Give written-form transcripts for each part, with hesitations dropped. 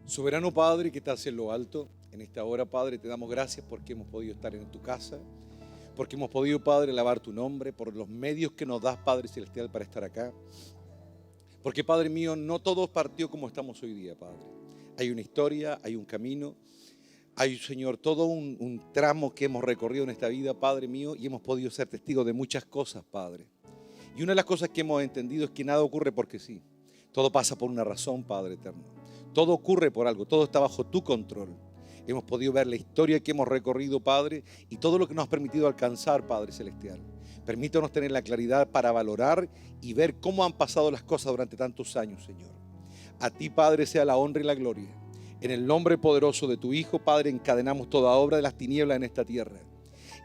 Soberano Padre que estás en lo alto, en esta hora, Padre, te damos gracias porque hemos podido estar en tu casa, porque hemos podido, Padre, alabar tu nombre, por los medios que nos das, Padre Celestial, para estar acá. Porque, Padre mío, no todo partió como estamos hoy día, Padre. Hay una historia, hay un camino, hay, Señor, todo un tramo que hemos recorrido en esta vida, Padre mío, y hemos podido ser testigos de muchas cosas, Padre. Y una de las cosas que hemos entendido es que nada ocurre porque sí. Todo pasa por una razón, Padre eterno. Todo ocurre por algo, todo está bajo tu control. Hemos podido ver la historia que hemos recorrido, Padre, y todo lo que nos has permitido alcanzar, Padre Celestial. Permítanos tener la claridad para valorar y ver cómo han pasado las cosas durante tantos años, Señor. A ti, Padre, sea la honra y la gloria. En el nombre poderoso de tu Hijo, Padre, encadenamos toda obra de las tinieblas en esta tierra.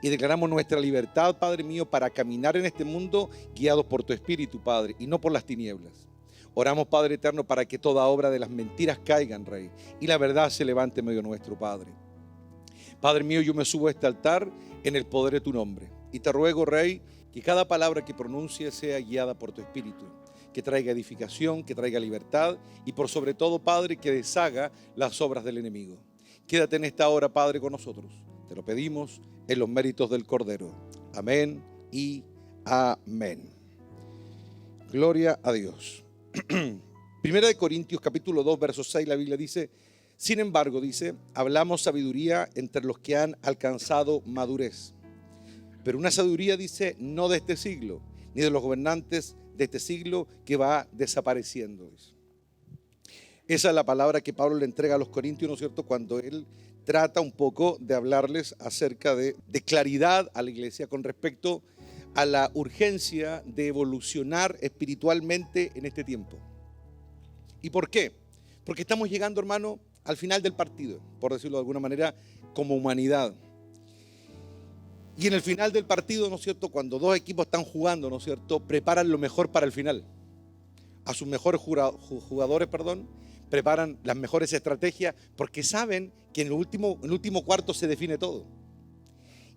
Y declaramos nuestra libertad, Padre mío, para caminar en este mundo guiados por tu Espíritu, Padre, y no por las tinieblas. Oramos, Padre eterno, para que toda obra de las mentiras caigan, Rey, y la verdad se levante en medio nuestro, Padre. Padre mío, yo me subo a este altar en el poder de tu nombre. Y te ruego, Rey, que cada palabra que pronuncie sea guiada por tu Espíritu, que traiga edificación, que traiga libertad y por sobre todo, Padre, que deshaga las obras del enemigo. Quédate en esta hora, Padre, con nosotros. Te lo pedimos en los méritos del Cordero. Amén y amén. Gloria a Dios. Primera de Corintios capítulo 2 verso 6, la Biblia dice: sin embargo, dice, hablamos sabiduría entre los que han alcanzado madurez, pero una sabiduría, dice, no de este siglo, ni de los gobernantes de este siglo, que va desapareciendo. Esa es la palabra que Pablo le entrega a los corintios, ¿no es cierto?, cuando él trata un poco de hablarles acerca de claridad a la iglesia con respecto a la urgencia de evolucionar espiritualmente en este tiempo. ¿Y por qué? Porque estamos llegando, hermano, al final del partido, por decirlo de alguna manera, como humanidad. Y en el final del partido, ¿no es cierto?, cuando dos equipos están jugando, ¿no es cierto?, preparan lo mejor para el final. A sus mejores jugadores, preparan las mejores estrategias porque saben que en el último cuarto se define todo.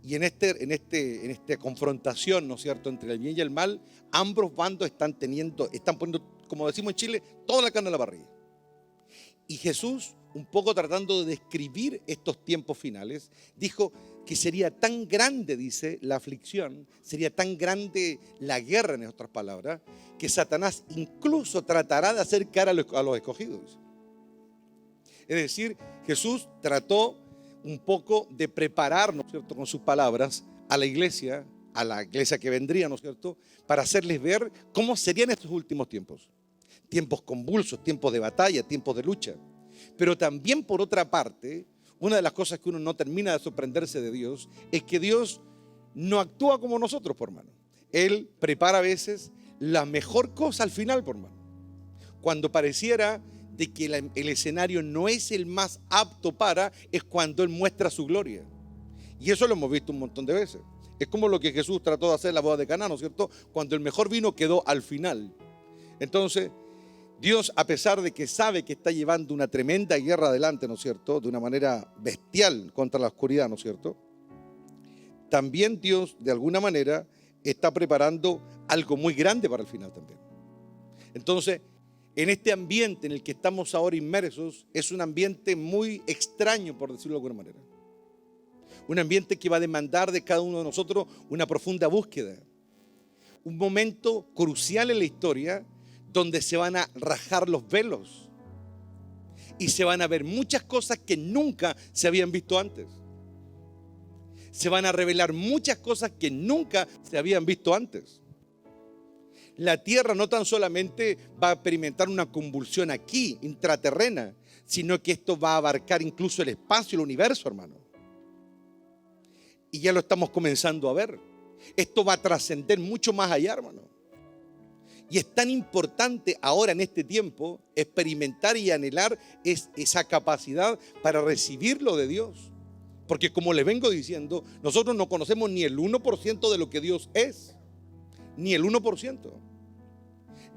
Y en esta confrontación, ¿no es cierto?, entre el bien y el mal, ambos bandos están poniendo, como decimos en Chile, toda la carne a la parrilla. Y Jesús, un poco tratando de describir estos tiempos finales, dijo que sería tan grande, dice, la aflicción, sería tan grande la guerra, en otras palabras, que Satanás incluso tratará de hacer cara a los escogidos. Es decir, Jesús trató un poco de preparar, ¿no es cierto?, con sus palabras a la iglesia que vendría, ¿no es cierto?, para hacerles ver cómo serían estos últimos tiempos. Tiempos convulsos, tiempos de batalla, tiempos de lucha. Pero también, por otra parte, una de las cosas que uno no termina de sorprenderse de Dios es que Dios no actúa como nosotros, por hermano. Él prepara a veces la mejor cosa al final, por hermano. Cuando pareciera de que el escenario no es el más apto es cuando Él muestra su gloria. Y eso lo hemos visto un montón de veces. Es como lo que Jesús trató de hacer en la boda de Caná, ¿no es cierto?, cuando el mejor vino quedó al final. Entonces, Dios, a pesar de que sabe que está llevando una tremenda guerra adelante, ¿no es cierto?, de una manera bestial contra la oscuridad, ¿no es cierto?, también Dios, de alguna manera, está preparando algo muy grande para el final también. Entonces, en este ambiente en el que estamos ahora inmersos, es un ambiente muy extraño, por decirlo de alguna manera. Un ambiente que va a demandar de cada uno de nosotros una profunda búsqueda. Un momento crucial en la historia donde se van a rajar los velos y se van a ver muchas cosas que nunca se habían visto antes. Se van a revelar muchas cosas que nunca se habían visto antes. La tierra no tan solamente va a experimentar una convulsión aquí, intraterrena, sino que esto va a abarcar incluso el espacio y el universo, hermano. Y ya lo estamos comenzando a ver. Esto va a trascender mucho más allá, hermano. Y es tan importante ahora en este tiempo experimentar y anhelar esa capacidad para recibirlo de Dios. Porque como les vengo diciendo, nosotros no conocemos ni el 1% de lo que Dios es. Ni el 1%.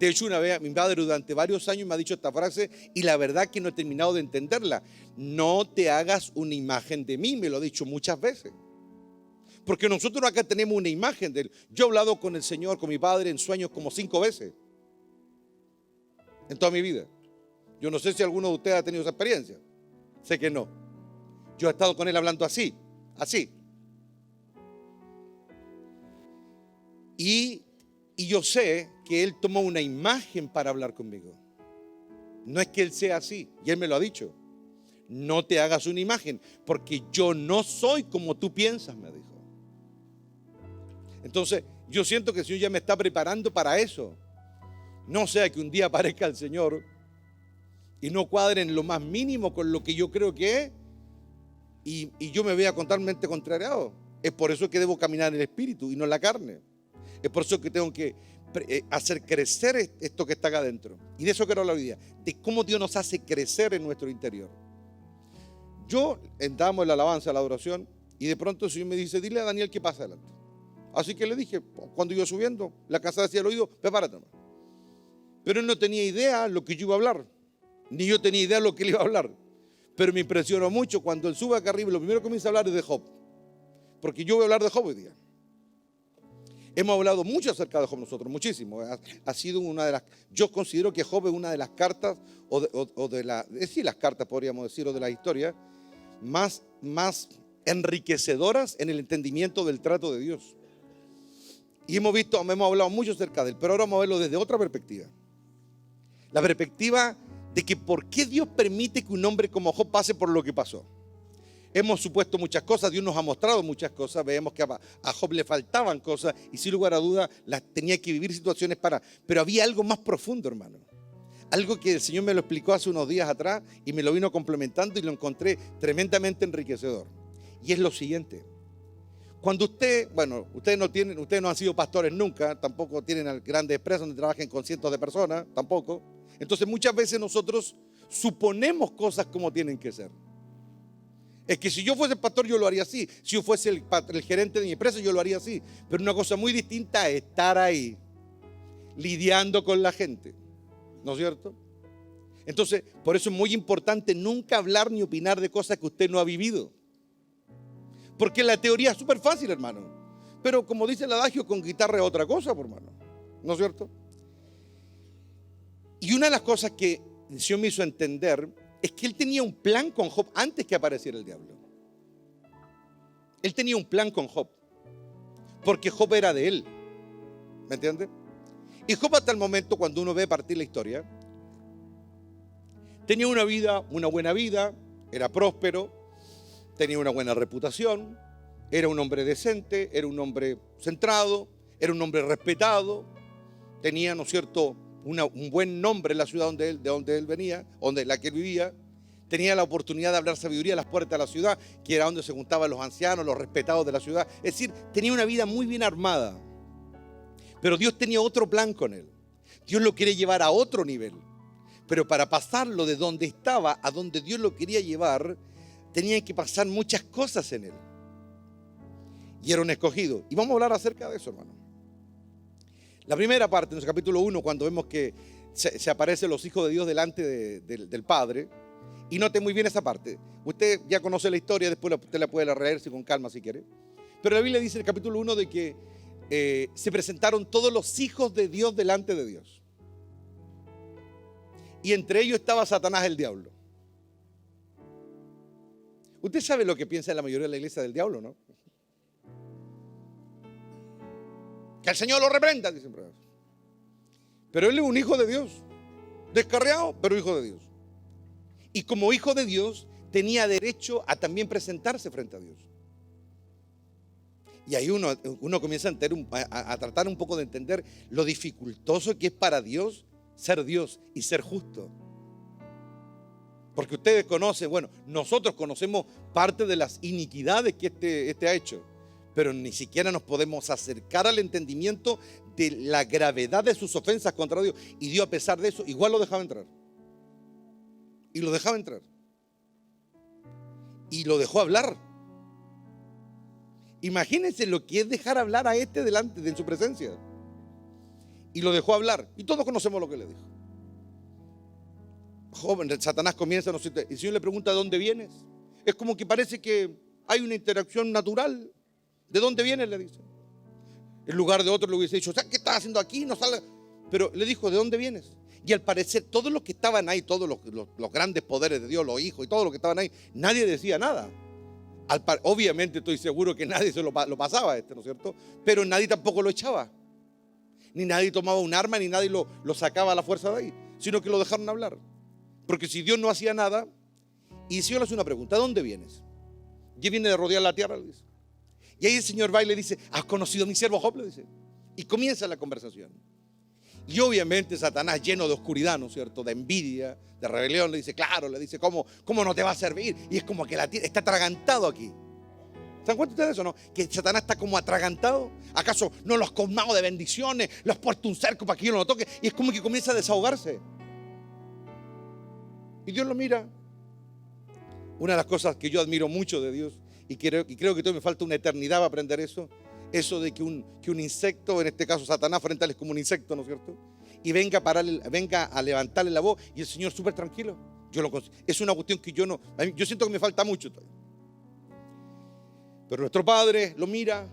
De hecho, una vez mi padre durante varios años me ha dicho esta frase y la verdad que no he terminado de entenderla. No te hagas una imagen de mí, me lo ha dicho muchas veces. Porque nosotros acá tenemos una imagen de él. Yo he hablado con el Señor, con mi padre en sueños como 5 veces en toda mi vida. Yo no sé si alguno de ustedes ha tenido esa experiencia. Sé que no. Yo he estado con él hablando así. Y yo sé que él tomó una imagen para hablar conmigo. No es que él sea así, y él me lo ha dicho. No te hagas una imagen, porque yo no soy como tú piensas, me dijo. Entonces, yo siento que el Señor ya me está preparando para eso. No sea que un día aparezca el Señor y no cuadre en lo más mínimo con lo que yo creo que es, y yo me vea totalmente contrariado. Es por eso que debo caminar en el Espíritu y no en la carne. Es por eso que tengo que hacer crecer esto que está acá adentro. Y de eso quiero hablar hoy día, de cómo Dios nos hace crecer en nuestro interior. Yo entramos en la alabanza, la adoración, y de pronto el Señor me dice, dile a Daniel que pasa adelante. Así que le dije, cuando iba subiendo, la casa decía al oído, prepárate nomás. Pero él no tenía idea lo que yo iba a hablar, ni yo tenía idea lo que él iba a hablar. Pero me impresionó mucho cuando él sube acá arriba, lo primero que comienza a hablar es de Job. Porque yo voy a hablar de Job hoy día. Hemos hablado mucho acerca de Job nosotros, muchísimo. Ha sido una de las, yo considero que Job es una de las cartas, las cartas podríamos decir, o de la historia, más enriquecedoras en el entendimiento del trato de Dios. Y hemos hablado mucho acerca de él, pero ahora vamos a verlo desde otra perspectiva. La perspectiva de que por qué Dios permite que un hombre como Job pase por lo que pasó. Hemos supuesto muchas cosas, Dios nos ha mostrado muchas cosas, vemos que a Job le faltaban cosas y sin lugar a duda las tenía que vivir situaciones pero había algo más profundo, hermano. Algo que el Señor me lo explicó hace unos días atrás y me lo vino complementando y lo encontré tremendamente enriquecedor. Y es lo siguiente. Cuando ustedes no han sido pastores nunca, tampoco tienen grandes empresas donde trabajen con cientos de personas, tampoco. Entonces muchas veces nosotros suponemos cosas como tienen que ser. Es que si yo fuese el pastor yo lo haría así, si yo fuese el gerente de mi empresa yo lo haría así. Pero una cosa muy distinta es estar ahí, lidiando con la gente, ¿no es cierto? Entonces, por eso es muy importante nunca hablar ni opinar de cosas que usted no ha vivido. Porque la teoría es súper fácil, hermano. Pero como dice el adagio, con guitarra es otra cosa, por hermano. ¿No es cierto? Y una de las cosas que el Señor me hizo entender es que Él tenía un plan con Job antes que apareciera el diablo. Él tenía un plan con Job. Porque Job era de Él. ¿Me entiende? Y Job hasta el momento, cuando uno ve partir la historia, tenía una buena vida, era próspero, tenía una buena reputación, era un hombre decente, era un hombre centrado, era un hombre respetado, tenía, ¿no es cierto?, un buen nombre en la ciudad de donde él venía, la que él vivía. Tenía la oportunidad de hablar sabiduría a las puertas de la ciudad, que era donde se juntaban los ancianos, los respetados de la ciudad. Es decir, tenía una vida muy bien armada. Pero Dios tenía otro plan con él. Dios lo quiere llevar a otro nivel. Pero para pasarlo de donde estaba a donde Dios lo quería llevar, tenían que pasar muchas cosas en él. Y era un escogido. Y vamos a hablar acerca de eso, hermano. La primera parte, en el capítulo 1, cuando vemos que se aparecen los hijos de Dios delante del Padre. Y note muy bien esa parte. Usted ya conoce la historia, después usted la puede leer con calma si quiere. Pero la Biblia dice en el capítulo 1 de que se presentaron todos los hijos de Dios delante de Dios. Y entre ellos estaba Satanás, el diablo. Usted sabe lo que piensa la mayoría de la iglesia del diablo, ¿no? Que el Señor lo reprenda, dicen. Pero él es un hijo de Dios. Descarriado, pero hijo de Dios. Y como hijo de Dios, tenía derecho a también presentarse frente a Dios. Y ahí uno comienza a tratar un poco de entender lo dificultoso que es para Dios ser Dios y ser justo. Porque ustedes conocen, nosotros conocemos parte de las iniquidades que este ha hecho, pero ni siquiera nos podemos acercar al entendimiento de la gravedad de sus ofensas contra Dios. Y Dios, a pesar de eso, igual lo dejaba entrar. Y lo dejaba entrar. Y lo dejó hablar. Imagínense lo que es dejar hablar a delante en su presencia. Y lo dejó hablar. Y todos conocemos lo que le dijo. Joven, Satanás comienza, no sé, el Señor le pregunta: ¿de dónde vienes? Es como que parece que hay una interacción natural. ¿De dónde vienes?, le dice. En lugar de otro le hubiese dicho: ¿qué estás haciendo aquí? No salga. Pero le dijo: ¿de dónde vienes? Y al parecer todos los que estaban ahí, todos los grandes poderes de Dios, los hijos y todos los que estaban ahí, nadie decía nada. Obviamente estoy seguro que nadie se lo pasaba ¿no es cierto? Pero nadie tampoco lo echaba. Ni nadie tomaba un arma, ni nadie lo sacaba a la fuerza de ahí, sino que lo dejaron hablar. Porque si Dios no hacía nada, y si yo le hace una pregunta, ¿de dónde vienes? Yo viene de rodear la tierra, le dice. Y ahí el Señor va y le dice, ¿has conocido a mi siervo Job? Le dice. Y comienza la conversación. Y obviamente Satanás, lleno de oscuridad, ¿no es cierto? De envidia, de rebelión, le dice, claro, le dice, ¿cómo no te va a servir? Y es como que está atragantado aquí. ¿Se dan cuenta ustedes de eso, no? Que Satanás está como atragantado. ¿Acaso no lo has colmado de bendiciones? ¿Lo has puesto un cerco para que yo no lo toque? Y es como que comienza a desahogarse. Y Dios lo mira. Una de las cosas que yo admiro mucho de Dios, y creo que todavía me falta una eternidad para aprender eso de que un insecto, en este caso Satanás, frente a él es como un insecto, ¿no es cierto? Y venga a levantarle la voz, y el Señor súper tranquilo. Es una cuestión que yo siento que me falta mucho todavía. Pero nuestro Padre lo mira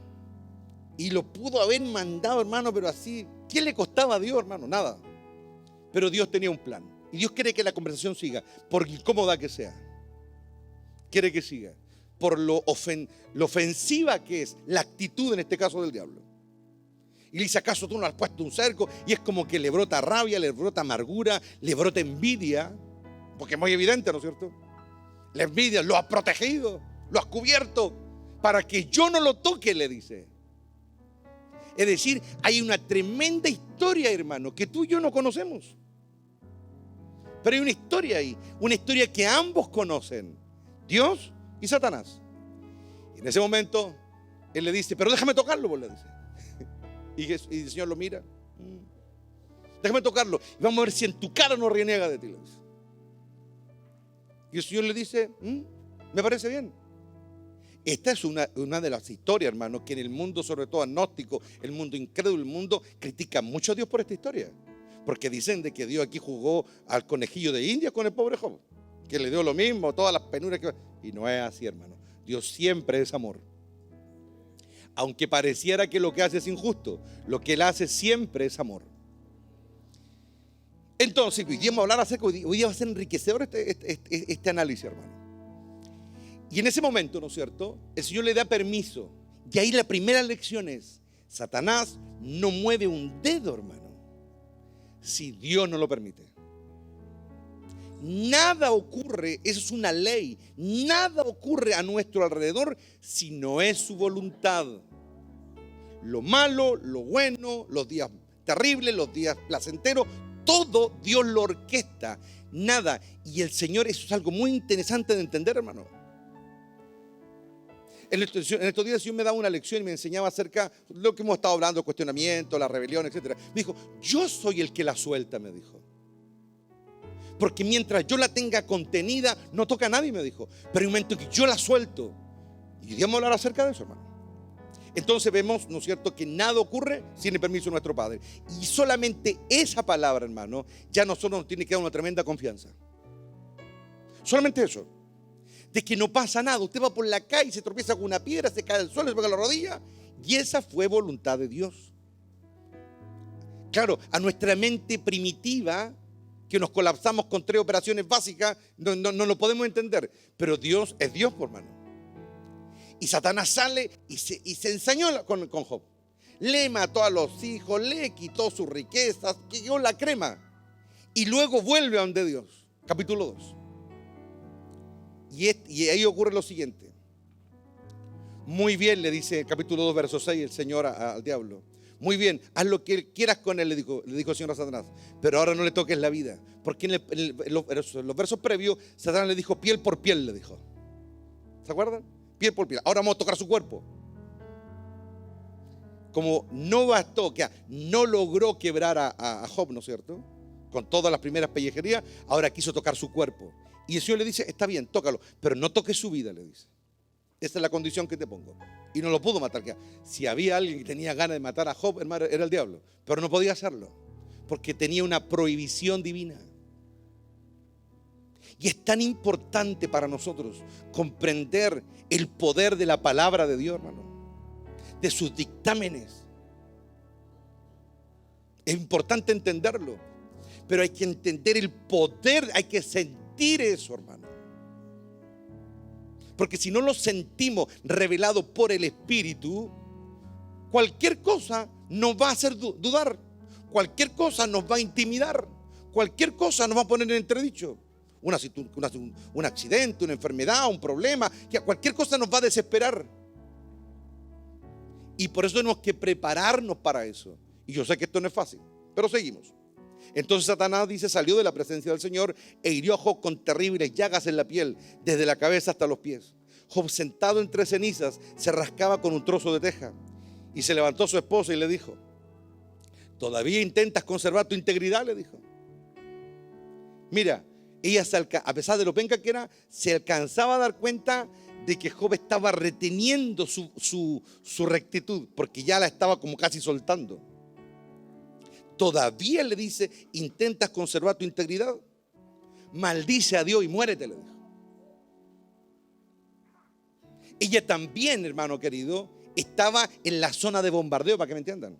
y lo pudo haber mandado, hermano, pero así, ¿qué le costaba a Dios, hermano? Nada. Pero Dios tenía un plan, y Dios quiere que la conversación siga, por incómoda que sea. Quiere que siga, por lo ofensiva que es la actitud en este caso del diablo. Y le dice, ¿acaso tú no has puesto un cerco? Y es como que le brota rabia, le brota amargura, le brota envidia, porque es muy evidente, ¿no es cierto? La envidia, lo has protegido, lo has cubierto, para que yo no lo toque, le dice. Es decir, hay una tremenda historia, hermano, que tú y yo no conocemos. Pero hay una historia ahí, una historia que ambos conocen, Dios y Satanás. Y en ese momento, él le dice, pero déjame tocarlo, pues le dice. Y el Señor lo mira. Déjame tocarlo. Y vamos a ver si en tu cara no reniega de ti, le dice. Y el Señor le dice, me parece bien. Esta es una de las historias, hermanos, que en el mundo, sobre todo agnóstico, el mundo incrédulo, el mundo critica mucho a Dios por esta historia. Porque dicen de que Dios aquí jugó al conejillo de India con el pobre Job, que le dio lo mismo, todas las penurias que... Y no es así, hermano. Dios siempre es amor. Aunque pareciera que lo que hace es injusto, lo que Él hace siempre es amor. Entonces, hoy día vamos a hablar acerca, hoy día va a ser enriquecedor este análisis, hermano. Y en ese momento, ¿no es cierto?, el Señor le da permiso. Y ahí la primera lección es, Satanás no mueve un dedo, hermano, si Dios no lo permite. Nada ocurre, eso es una ley, nada ocurre a nuestro alrededor si no es su voluntad. Lo malo, lo bueno, los días terribles, los días placenteros, todo Dios lo orquesta, nada. Y el Señor, eso es algo muy interesante de entender, hermano. En estos días el Señor me daba una lección y me enseñaba acerca de lo que hemos estado hablando, cuestionamiento, la rebelión, etc. Me dijo, yo soy el que la suelta, me dijo. Porque mientras yo la tenga contenida, no toca a nadie, me dijo. Pero hay un momento en que yo la suelto. Y queríamos hablar acerca de eso, hermano. Entonces vemos, ¿no es cierto?, que nada ocurre sin el permiso de nuestro Padre. Y solamente esa palabra, hermano, ya a nosotros nos tiene que dar una tremenda confianza. Solamente eso. De que no pasa nada. Usted va por la calle, se tropieza con una piedra, se cae al suelo, se pega la rodilla. Y esa fue voluntad de Dios. Claro, a nuestra mente primitiva, que nos colapsamos con 3 operaciones básicas, no lo podemos entender. Pero Dios es Dios, por mano. Y Satanás sale y se ensañó con Job. Le mató a los hijos, le quitó sus riquezas, quitó la crema. Y luego vuelve a donde Dios. Capítulo 2. Y ahí ocurre lo siguiente. Muy bien, le dice capítulo 2, verso 6, el Señor al diablo. Muy bien, haz lo que quieras con él, le dijo el Señor a Satanás. Pero ahora no le toques la vida. Porque en los versos previos, Satanás le dijo piel por piel, le dijo. ¿Se acuerdan? Piel por piel. Ahora vamos a tocar su cuerpo. Como no bastó, que no logró quebrar a Job, ¿no es cierto?, con todas las primeras pellejerías, ahora quiso tocar su cuerpo. Y el Señor le dice, está bien, tócalo, pero no toques su vida, le dice. Esta es la condición que te pongo. Y no lo pudo matar. Si había alguien que tenía ganas de matar a Job, hermano, era el diablo. Pero no podía hacerlo, porque tenía una prohibición divina. Y es tan importante para nosotros comprender el poder de la palabra de Dios, hermano, de sus dictámenes. Es importante entenderlo. Pero hay que entender el poder, hay que sentir eso, hermano. Porque si no lo sentimos revelado por el Espíritu, cualquier cosa nos va a hacer dudar. Cualquier cosa nos va a intimidar. Cualquier cosa nos va a poner en entredicho. Un accidente, una enfermedad, un problema, que cualquier cosa nos va a desesperar. Y por eso tenemos que prepararnos para eso. Y yo sé que esto no es fácil, pero seguimos. Entonces Satanás, dice, salió de la presencia del Señor e hirió a Job con terribles llagas en la piel, desde la cabeza hasta los pies. Job, sentado entre cenizas, se rascaba con un trozo de teja. Y se levantó su esposa y le dijo: ¿todavía intentas conservar tu integridad?, le dijo. Mira, ella, a pesar de lo penca que era, se alcanzaba a dar cuenta de que Job estaba reteniendo su rectitud, porque ya la estaba como casi soltando. Todavía, le dice, intentas conservar tu integridad. Maldice a Dios y muérete, le dijo. Ella también, hermano querido, estaba en la zona de bombardeo, para que me entiendan.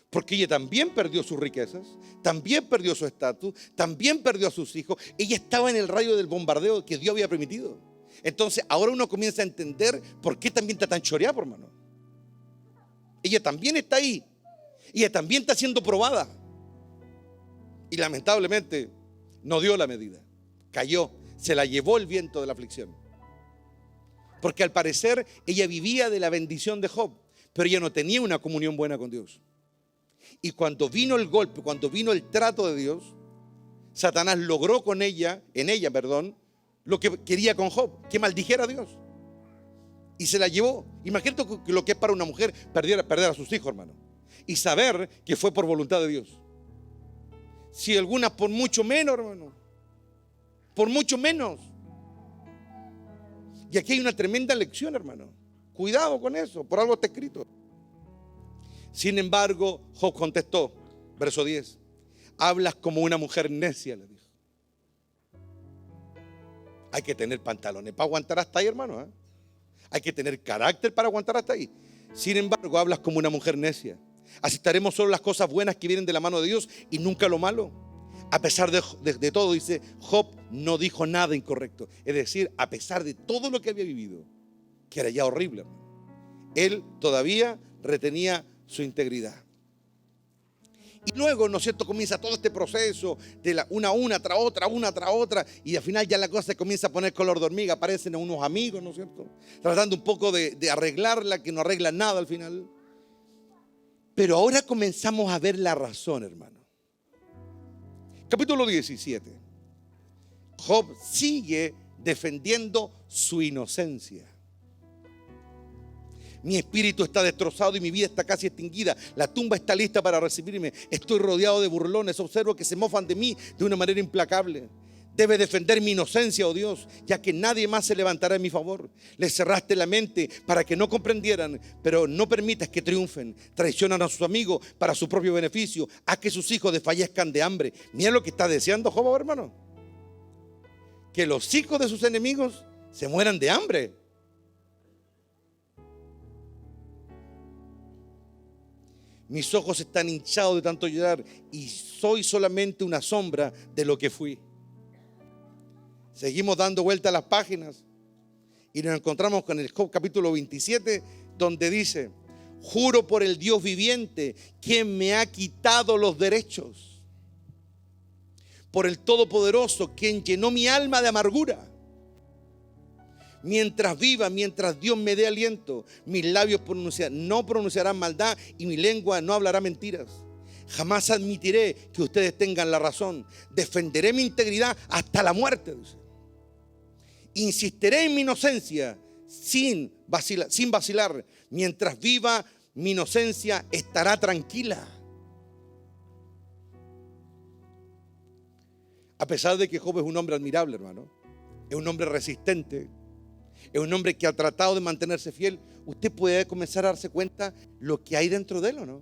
Porque ella también perdió sus riquezas, también perdió su estatus, también perdió a sus hijos. Ella estaba en el rayo del bombardeo que Dios había permitido. Entonces ahora uno comienza a entender por qué también está tan choreada, hermano. Ella también está ahí. Ella también está siendo probada. Y lamentablemente no dio la medida. Cayó, se la llevó el viento de la aflicción. Porque al parecer ella vivía de la bendición de Job, pero ella no tenía una comunión buena con Dios. Y cuando vino el golpe, cuando vino el trato de Dios, Satanás logró en ella, lo que quería con Job, que maldijera a Dios. Y se la llevó. Imagínate lo que es para una mujer perder a sus hijos, hermano. Y saber que fue por voluntad de Dios. Si algunas por mucho menos, hermano. Por mucho menos. Y aquí hay una tremenda lección, hermano. Cuidado con eso, por algo está escrito. Sin embargo, Job contestó, verso 10: hablas como una mujer necia, le dijo. Hay que tener pantalones para aguantar hasta ahí, hermano. Hay que tener carácter para aguantar hasta ahí. Sin embargo, hablas como una mujer necia. Aceptaremos solo las cosas buenas que vienen de la mano de Dios y nunca lo malo. A pesar de todo, dice, Job no dijo nada incorrecto. Es decir, a pesar de todo lo que había vivido, que era ya horrible, hermano, él todavía retenía su integridad. Y luego, ¿no es cierto?, comienza todo este proceso de una tras otra, y al final ya la cosa se comienza a poner color de hormiga. Aparecen unos amigos, ¿no es cierto?, tratando un poco de arreglarla, que no arreglan nada al final. Pero ahora comenzamos a ver la razón, hermano. Capítulo 17. Job sigue defendiendo su inocencia. Mi espíritu está destrozado y mi vida está casi extinguida. La tumba está lista para recibirme. Estoy rodeado de burlones. Observo que se mofan de mí de una manera implacable. Debe defender mi inocencia, oh Dios, ya que nadie más se levantará en mi favor. Les cerraste la mente para que no comprendieran, pero no permitas que triunfen. Traicionan a sus amigos para su propio beneficio. Haz que sus hijos desfallezcan de hambre. Mira lo que está deseando Job, hermano. Que los hijos de sus enemigos se mueran de hambre. Mis ojos están hinchados de tanto llorar y soy solamente una sombra de lo que fui. Seguimos dando vuelta a las páginas y nos encontramos con el Job capítulo 27, donde dice: juro por el Dios viviente, quien me ha quitado los derechos, por el Todopoderoso, quien llenó mi alma de amargura. Mientras viva, mientras Dios me dé aliento, mis labios no pronunciarán maldad y mi lengua no hablará mentiras. Jamás admitiré que ustedes tengan la razón. Defenderé mi integridad hasta la muerte, dice. Insistiré en mi inocencia sin vacilar. Mientras viva, mi inocencia estará tranquila. A pesar de que Job es un hombre admirable, hermano, es un hombre resistente, es un hombre que ha tratado de mantenerse fiel, usted puede comenzar a darse cuenta lo que hay dentro de él, ¿o no?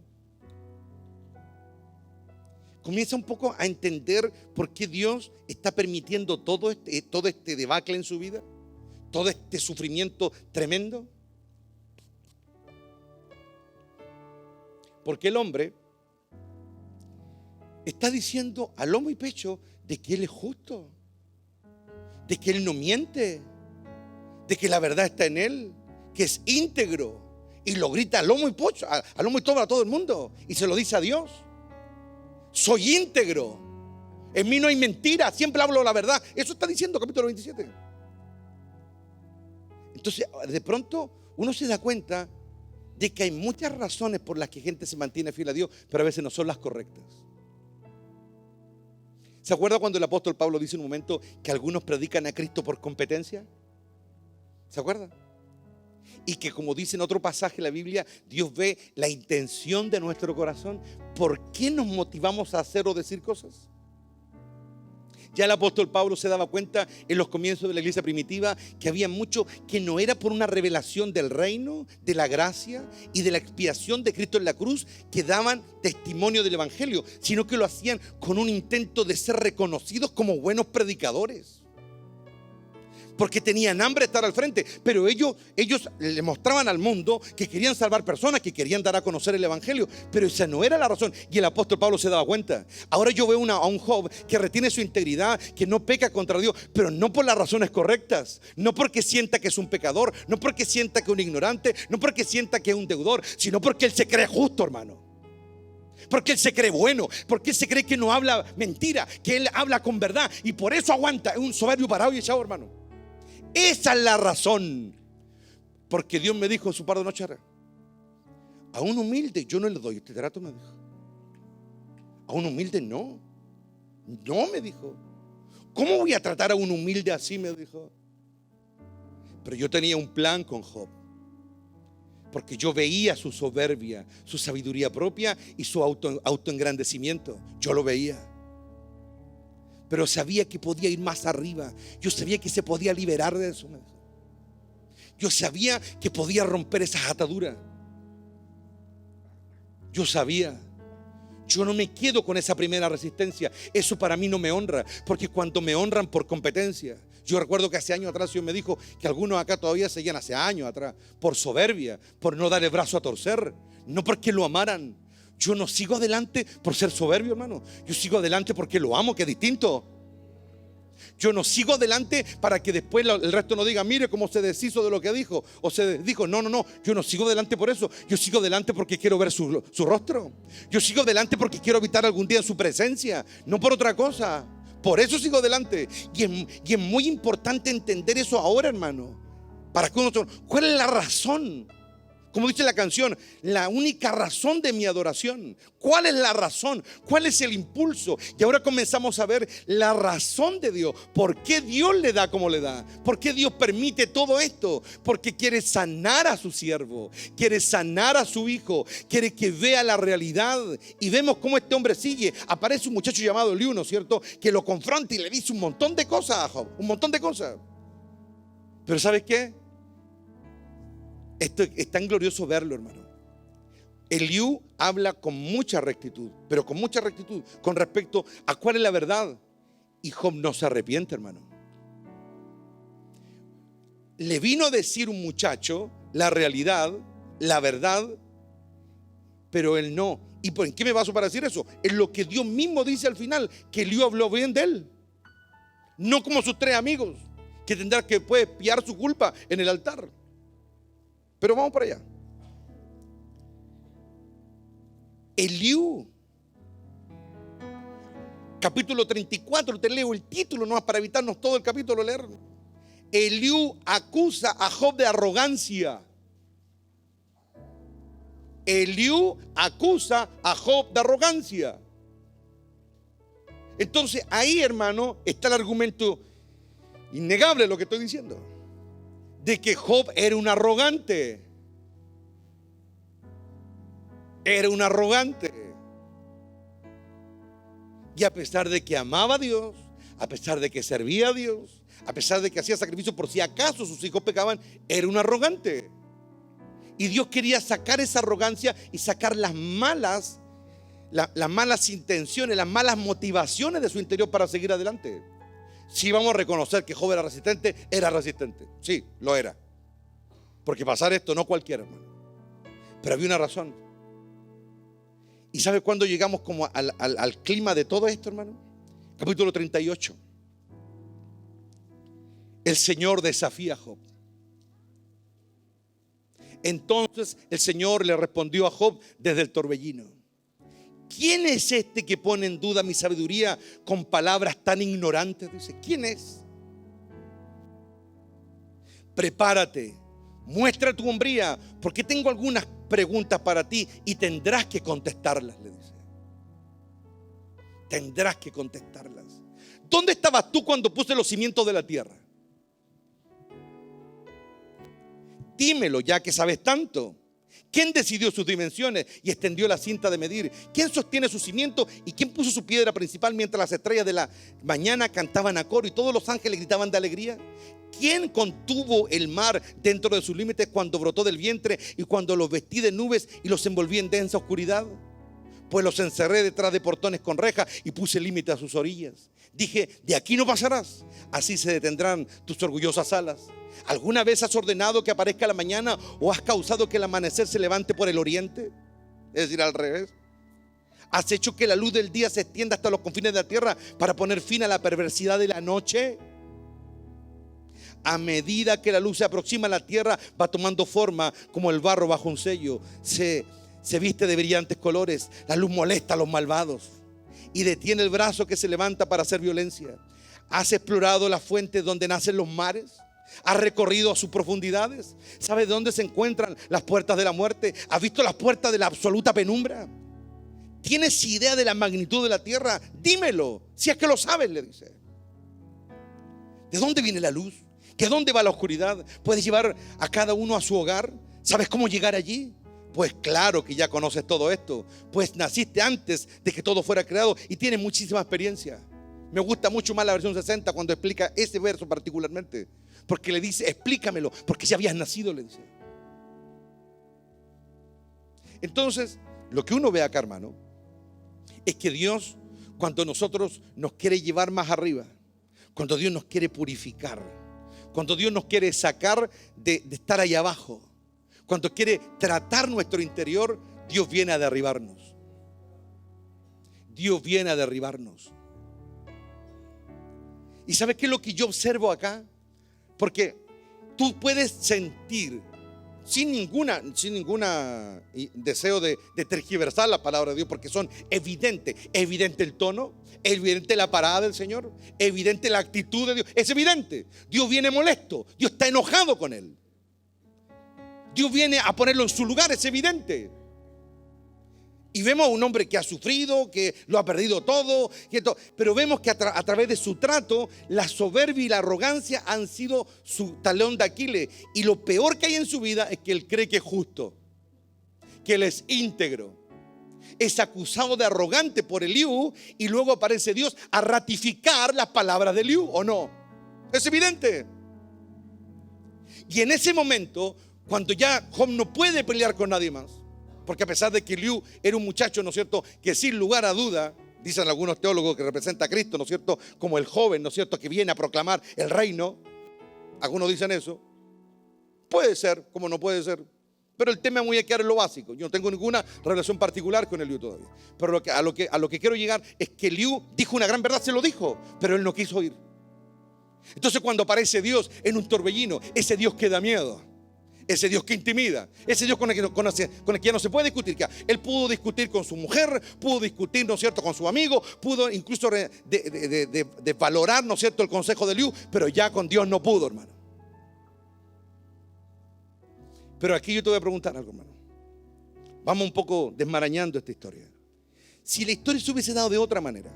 Comienza un poco a entender por qué Dios está permitiendo todo este debacle en su vida, todo este sufrimiento tremendo. Porque el hombre Está diciendo a lomo y pecho de que Él es justo, de que Él no miente, de que la verdad está en Él, que es íntegro. Y lo grita a lomo y pecho, a lomo y todo a todo el mundo. Y se lo dice a Dios. Soy íntegro. En mí no hay mentira, siempre hablo la verdad. Eso está diciendo capítulo 27. Entonces, de pronto uno se da cuenta de que hay muchas razones por las que gente se mantiene fiel a Dios, pero a veces no son las correctas. ¿Se acuerda cuando el apóstol Pablo dice en un momento que algunos predican a Cristo por competencia? ¿Se acuerda? Y que, como dice en otro pasaje de la Biblia, Dios ve la intención de nuestro corazón. ¿Por qué nos motivamos a hacer o decir cosas? Ya el apóstol Pablo se daba cuenta en los comienzos de la iglesia primitiva que había mucho que no era por una revelación del reino, de la gracia y de la expiación de Cristo en la cruz que daban testimonio del evangelio, sino que lo hacían con un intento de ser reconocidos como buenos predicadores. Porque tenían hambre de estar al frente, pero ellos le mostraban al mundo que querían salvar personas, que querían dar a conocer el evangelio, pero esa no era la razón. Y el apóstol Pablo se daba cuenta. Ahora yo veo a un Job que retiene su integridad, que no peca contra Dios, pero no por las razones correctas, no porque sienta que es un pecador, no porque sienta que es un ignorante, no porque sienta que es un deudor, sino porque él se cree justo, hermano. Porque él se cree bueno, porque él se cree que no habla mentira, que él habla con verdad, y por eso aguanta. Es un soberbio parado y echado, hermano. Esa es la razón. Porque Dios me dijo en su par de noche: a un humilde yo no le doy este trato, me dijo. A un humilde no. No, me dijo. ¿Cómo voy a tratar a un humilde así? Me dijo. Pero yo tenía un plan con Job, porque yo veía su soberbia, su sabiduría propia y su autoengrandecimiento. Yo lo veía. Pero sabía que podía ir más arriba. Yo sabía que se podía liberar de eso. Yo sabía que podía romper esas ataduras. Yo sabía. Yo no me quedo con esa primera resistencia. Eso para mí no me honra, porque cuando me honran por competencia. Yo recuerdo que hace años atrás Dios me dijo que algunos acá todavía seguían hace años atrás por soberbia, por no dar el brazo a torcer, no porque lo amaran. Yo no sigo adelante por ser soberbio, hermano. Yo sigo adelante porque lo amo, que es distinto. Yo no sigo adelante para que después el resto no diga: mire cómo se deshizo de lo que dijo, o se dijo. No. Yo no sigo adelante por eso. Yo sigo adelante porque quiero ver su rostro. Yo sigo adelante porque quiero habitar algún día en su presencia, no por otra cosa. Por eso sigo adelante. Y es muy importante entender eso ahora, hermano. ¿Cuál es la razón? Como dice la canción, la única razón de mi adoración. ¿Cuál es la razón? ¿Cuál es el impulso? Y ahora comenzamos a ver la razón de Dios. ¿Por qué Dios le da como le da? ¿Por qué Dios permite todo esto? Porque quiere sanar a su siervo, quiere sanar a su hijo, quiere que vea la realidad. Y vemos cómo este hombre sigue. Aparece un muchacho llamado Eliú, ¿no es cierto?, que lo confronta y le dice un montón de cosas a Job, un montón de cosas. Pero ¿sabes qué? Esto es tan glorioso verlo, hermano. Eliú habla con mucha rectitud, pero con mucha rectitud con respecto a cuál es la verdad. Y Job no se arrepiente, hermano. Le vino a decir un muchacho la realidad, la verdad, pero él no. ¿Y por qué me baso para decir eso? Es lo que Dios mismo dice al final, que Eliú habló bien de él. No como sus tres amigos, que tendrán que puede expiar su culpa en el altar. Pero vamos para allá. Eliú, capítulo 34, te leo el título nomás para evitarnos todo el capítulo leer. Eliú acusa a Job de arrogancia. Eliú acusa a Job de arrogancia. Entonces ahí, hermano, está el argumento innegable, lo que estoy diciendo, de que Job era un arrogante. Era un arrogante. Y a pesar de que amaba a Dios, a pesar de que servía a Dios, a pesar de que hacía sacrificio por si acaso sus hijos pecaban, era un arrogante. Y Dios quería sacar esa arrogancia y sacar las malas intenciones, las malas motivaciones de su interior para seguir adelante. Si vamos a reconocer que Job era resistente, sí, lo era. Porque pasar esto no cualquiera, hermano. Pero había una razón. ¿Y sabe cuándo llegamos como al clima de todo esto, hermano? Capítulo 38. El Señor desafía a Job. Entonces el Señor le respondió a Job desde el torbellino: ¿quién es este que pone en duda mi sabiduría con palabras tan ignorantes? Dice, ¿quién es? Prepárate, muestra tu hombría, porque tengo algunas preguntas para ti y tendrás que contestarlas, le dice. Tendrás que contestarlas. ¿Dónde estabas tú cuando puse los cimientos de la tierra? Dímelo, ya que sabes tanto. ¿Quién decidió sus dimensiones y extendió la cinta de medir? ¿Quién sostiene su cimiento y quién puso su piedra principal mientras las estrellas de la mañana cantaban a coro y todos los ángeles gritaban de alegría? ¿Quién contuvo el mar dentro de sus límites cuando brotó del vientre y cuando los vestí de nubes y los envolví en densa oscuridad? Pues los encerré detrás de portones con rejas y puse límite a sus orillas. Dije, de aquí no pasarás, así se detendrán tus orgullosas alas. ¿Alguna vez has ordenado que aparezca la mañana o has causado que el amanecer se levante por el oriente? Es decir, al revés. ¿Has hecho que la luz del día se extienda hasta los confines de la tierra para poner fin a la perversidad de la noche? A medida que la luz se aproxima a la tierra, va tomando forma como el barro bajo un sello. Se viste de brillantes colores. La luz molesta a los malvados y detiene el brazo que se levanta para hacer violencia. ¿Has explorado las fuentes donde nacen los mares? ¿Has recorrido a sus profundidades? ¿Sabes dónde se encuentran las puertas de la muerte? ¿Has visto las puertas de la absoluta penumbra? ¿Tienes idea de la magnitud de la tierra? Dímelo, si es que lo sabes, le dice. ¿De dónde viene la luz? ¿De dónde va la oscuridad? ¿Puedes llevar a cada uno a su hogar? ¿Sabes cómo llegar allí? Pues claro que ya conoces todo esto, pues naciste antes de que todo fuera creado y tienes muchísima experiencia. Me gusta mucho más la versión 60 cuando explica ese verso particularmente, porque le dice, explícamelo, porque ya habías nacido, le dice. Entonces, lo que uno ve acá, hermano, es que Dios, cuando nosotros nos quiere llevar más arriba, cuando Dios nos quiere purificar, cuando Dios nos quiere sacar de estar ahí abajo, cuando quiere tratar nuestro interior, Dios viene a derribarnos. Dios viene a derribarnos. ¿Y sabes qué es lo que yo observo acá? Porque tú puedes sentir sin ninguna deseo de tergiversar la palabra de Dios, porque son evidentes. Es evidente el tono, es evidente la parada del Señor, es evidente la actitud de Dios. Es evidente. Dios viene molesto, Dios está enojado con él. Dios viene a ponerlo en su lugar, es evidente. Y vemos a un hombre que ha sufrido, que lo ha perdido todo, pero vemos que a través de su trato, la soberbia y la arrogancia han sido su talón de Aquiles. Y lo peor que hay en su vida es que él cree que es justo, que él es íntegro. Es acusado de arrogante por Eliú y luego aparece Dios a ratificar las palabras de Eliú, ¿o no? Es evidente. Y en ese momento, cuando ya Job no puede pelear con nadie más, porque a pesar de que Eliú era un muchacho, ¿no es cierto?, que sin lugar a duda, dicen algunos teólogos, que representa a Cristo, ¿no es cierto?, como el joven, ¿no es cierto?, que viene a proclamar el reino. Algunos dicen eso. Puede ser, como no puede ser. Pero el tema muy claro en lo básico. Yo no tengo ninguna relación particular con Eliú todavía. Pero a lo que quiero llegar es que Eliú dijo una gran verdad, se lo dijo, pero él no quiso oír. Entonces cuando aparece Dios en un torbellino, ese Dios que da miedo, ese Dios que intimida, ese Dios con el que ya no se puede discutir. Él pudo discutir con su mujer, pudo discutir, ¿no es cierto?, con su amigo, pudo incluso de valorar, ¿no es cierto?, el consejo de Eliú, pero ya con Dios no pudo, hermano. Pero aquí yo te voy a preguntar algo, hermano. Vamos un poco desmarañando esta historia. Si la historia se hubiese dado de otra manera,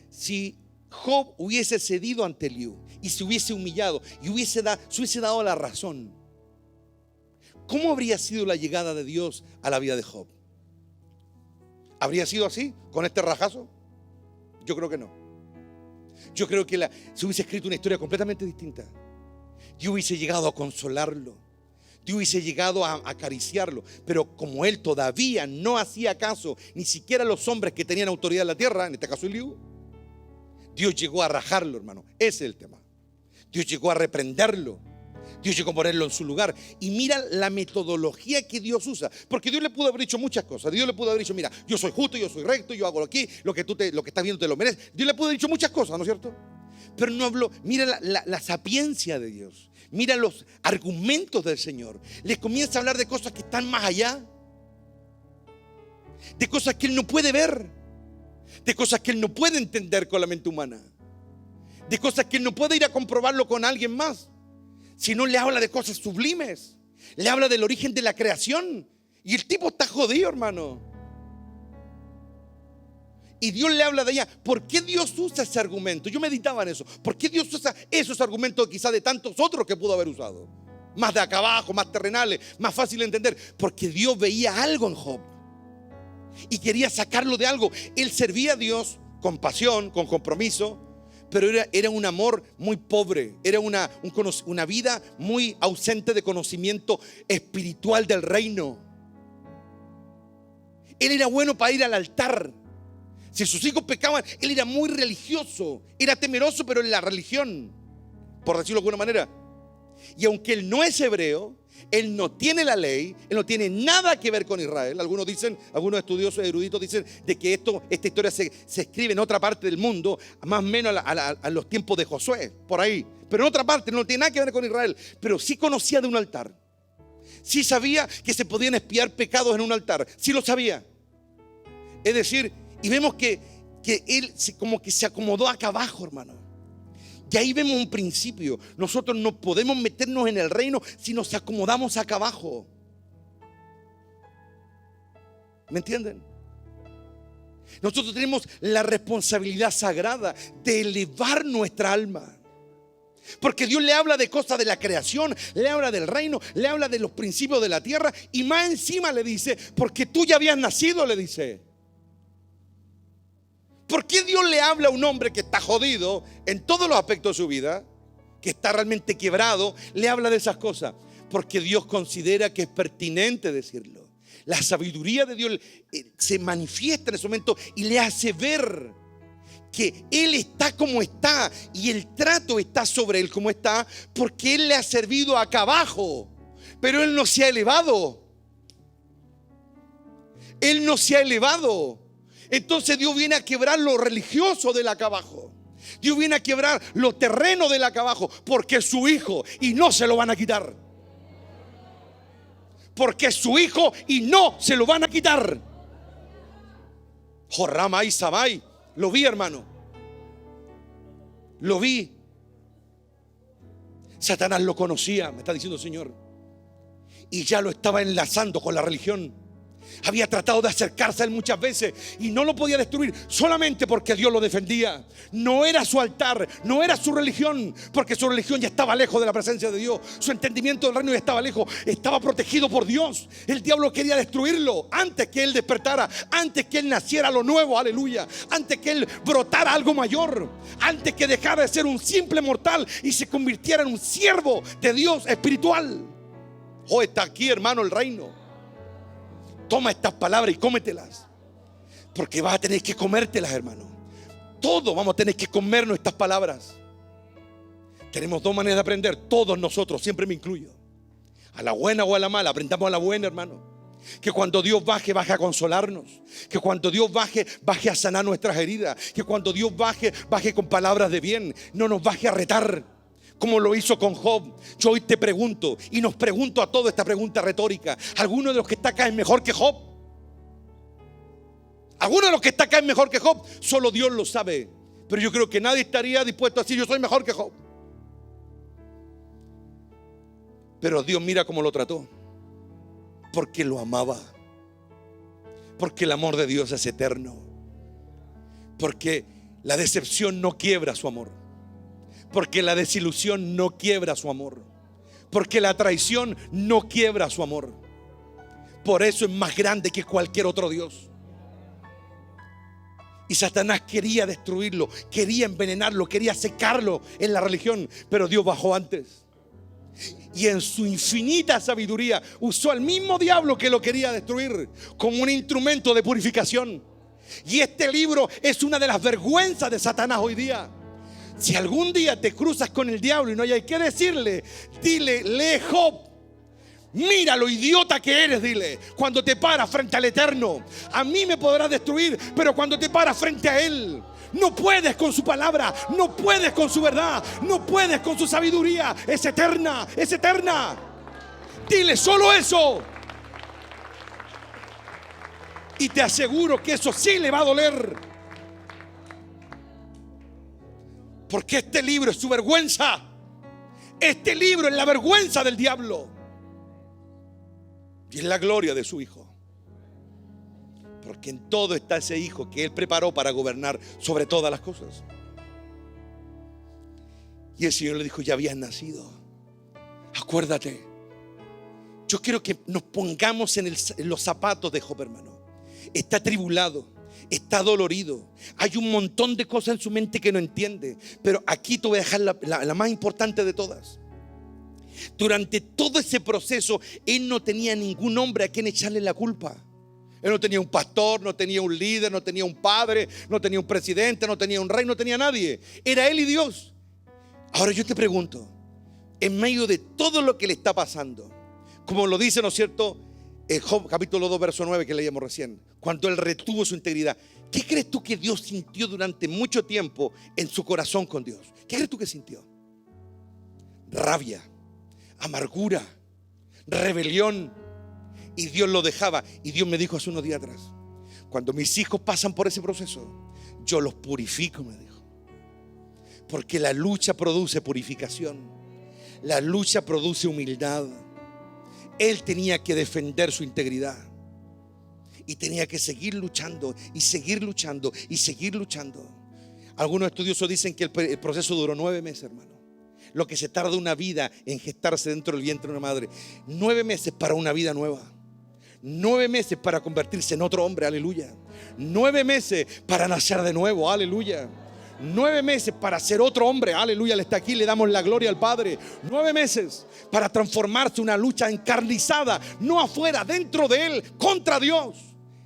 si Job hubiese cedido ante Eliú y se hubiese humillado y se hubiese dado la razón, ¿cómo habría sido la llegada de Dios a la vida de Job? ¿Habría sido así, con este rajazo? Yo creo que no. Yo creo que se hubiese escrito una historia completamente distinta. Dios hubiese llegado a consolarlo, Dios hubiese llegado a acariciarlo. Pero como él todavía no hacía caso, ni siquiera los hombres que tenían autoridad en la tierra, en este caso Eliú, Dios llegó a rajarlo, hermano. Ese es el tema. Dios llegó a reprenderlo. Dios llegó a ponerlo en su lugar. Y mira la metodología que Dios usa. Porque Dios le pudo haber dicho muchas cosas. Dios le pudo haber dicho, mira, yo soy justo, yo soy recto, yo hago aquí, lo que estás viendo te lo mereces. Dios le pudo haber dicho muchas cosas, ¿no es cierto? Pero no habló. Mira la sapiencia de Dios. Mira los argumentos del Señor. Les comienza a hablar de cosas que están más allá. De cosas que Él no puede ver. De cosas que Él no puede entender con la mente humana. De cosas que Él no puede ir a comprobarlo con alguien más. Sino le habla de cosas sublimes. Le habla del origen de la creación. Y el tipo está jodido, hermano. Y Dios le habla de ella. ¿Por qué Dios usa ese argumento? Yo meditaba en eso. ¿Por qué Dios usa esos argumentos quizás de tantos otros que pudo haber usado? Más de acá abajo, más terrenales, más fácil de entender. Porque Dios veía algo en Job y quería sacarlo de algo. Él servía a Dios con pasión, con compromiso, pero era un amor muy pobre. Era una vida muy ausente de conocimiento espiritual del reino. Él era bueno para ir al altar. Si sus hijos pecaban, él era muy religioso. Era temeroso, pero en la religión, por decirlo de alguna manera. Y aunque él no es hebreo, él no tiene la ley, él no tiene nada que ver con Israel. Algunos estudiosos eruditos dicen de que esta historia se escribe en otra parte del mundo, más o menos a los tiempos de Josué, por ahí. Pero en otra parte no tiene nada que ver con Israel. Pero sí conocía de un altar. Sí sabía que se podían expiar pecados en un altar. Sí lo sabía. Es decir, y vemos que él como que se acomodó acá abajo, hermano. Y ahí vemos un principio. Nosotros no podemos meternos en el reino si nos acomodamos acá abajo. ¿Me entienden? Nosotros tenemos la responsabilidad sagrada de elevar nuestra alma. Porque Dios le habla de cosas de la creación, le habla del reino, le habla de los principios de la tierra. Y más encima le dice, porque tú ya habías nacido, le dice. ¿Por qué Dios le habla a un hombre que está jodido en todos los aspectos de su vida, que está realmente quebrado? Le habla de esas cosas porque Dios considera que es pertinente decirlo. La sabiduría de Dios se manifiesta en ese momento y le hace ver que Él está como está y el trato está sobre Él como está, porque Él le ha servido acá abajo, pero Él no se ha elevado. Él no se ha elevado. Entonces Dios viene a quebrar lo religioso de la acá abajo. Dios viene a quebrar lo terreno de la acá abajo, porque es su hijo y no se lo van a quitar. Porque es su hijo y no se lo van a quitar. Jorrama y Samay. Lo vi, hermano. Lo vi. Satanás lo conocía, me está diciendo el Señor. Y ya lo estaba enlazando con la religión. Había tratado de acercarse a él muchas veces y no lo podía destruir solamente porque Dios lo defendía. No era su altar, no era su religión, porque su religión ya estaba lejos de la presencia de Dios. Su entendimiento del reino ya estaba lejos, estaba protegido por Dios. El diablo quería destruirlo antes que él despertara, antes que él naciera lo nuevo, aleluya, antes que él brotara algo mayor, antes que dejara de ser un simple mortal y se convirtiera en un siervo de Dios espiritual. Oh, está aquí, hermano, el reino. Toma estas palabras y cómetelas, porque vas a tener que comértelas, hermano. Todos vamos a tener que comernos estas palabras. Tenemos dos maneras de aprender, todos nosotros, siempre me incluyo. A la buena o a la mala, aprendamos a la buena, hermano. Que cuando Dios baje a consolarnos. Que cuando Dios baje a sanar nuestras heridas. Que cuando Dios baje con palabras de bien. No nos baje a retar, como lo hizo con Job. Yo hoy te pregunto, y nos pregunto a todos esta pregunta retórica: ¿alguno de los que está acá es mejor que Job? ¿Alguno de los que está acá es mejor que Job? Solo Dios lo sabe. Pero yo creo que nadie estaría dispuesto a decir: yo soy mejor que Job. Pero Dios mira cómo lo trató, porque lo amaba. Porque el amor de Dios es eterno. Porque la decepción no quiebra su amor. Porque la desilusión no quiebra su amor. Porque la traición no quiebra su amor. Por eso es más grande que cualquier otro Dios. Y Satanás quería destruirlo, quería envenenarlo, quería secarlo en la religión. Pero Dios bajó antes. Y en su infinita sabiduría usó al mismo diablo que lo quería destruir como un instrumento de purificación. Y este libro es una de las vergüenzas de Satanás hoy día. Si algún día te cruzas con el diablo y no hay que decirle, dile: lee Job. Mira lo idiota que eres, dile. Cuando te paras frente al Eterno, a mí me podrás destruir, pero cuando te paras frente a Él, no puedes con su palabra, no puedes con su verdad, no puedes con su sabiduría. Es eterna, es eterna. Dile solo eso. Y te aseguro que eso sí le va a doler. Porque este libro es su vergüenza. Este libro es la vergüenza del diablo. Y es la gloria de su Hijo. Porque en todo está ese Hijo que Él preparó para gobernar sobre todas las cosas. Y el Señor le dijo: ya habías nacido. Acuérdate. Yo quiero que nos pongamos en los zapatos de Job, hermano. Está atribulado, está dolorido, hay un montón de cosas en su mente que no entiende. Pero aquí te voy a dejar la más importante de todas. Durante todo ese proceso, él no tenía ningún hombre a quien echarle la culpa. Él no tenía un pastor, no tenía un líder, no tenía un padre, no tenía un presidente, no tenía un rey, no tenía nadie. Era él y Dios. Ahora yo te pregunto, en medio de todo lo que le está pasando, como lo dice, ¿no es cierto?, Job capítulo 2 verso 9 que leíamos recién, cuando él retuvo su integridad, ¿qué crees tú que Dios sintió durante mucho tiempo en su corazón con Dios? ¿Qué crees tú que sintió? Rabia, amargura, rebelión. Y Dios lo dejaba. Y Dios me dijo hace unos días atrás: cuando mis hijos pasan por ese proceso, yo los purifico, me dijo. Porque la lucha produce purificación. La lucha produce humildad. Él tenía que defender su integridad. Y tenía que seguir luchando, y seguir luchando, y seguir luchando. Algunos estudiosos dicen que el proceso duró 9 meses, hermano. Lo que se tarda una vida en gestarse dentro del vientre de una madre. 9 meses para una vida nueva. 9 meses para convertirse en otro hombre, aleluya. 9 meses para nacer de nuevo, aleluya. 9 meses para ser otro hombre, aleluya. Él está aquí, le damos la gloria al Padre. 9 meses para transformarse, una lucha encarnizada, no afuera, dentro de él, contra Dios.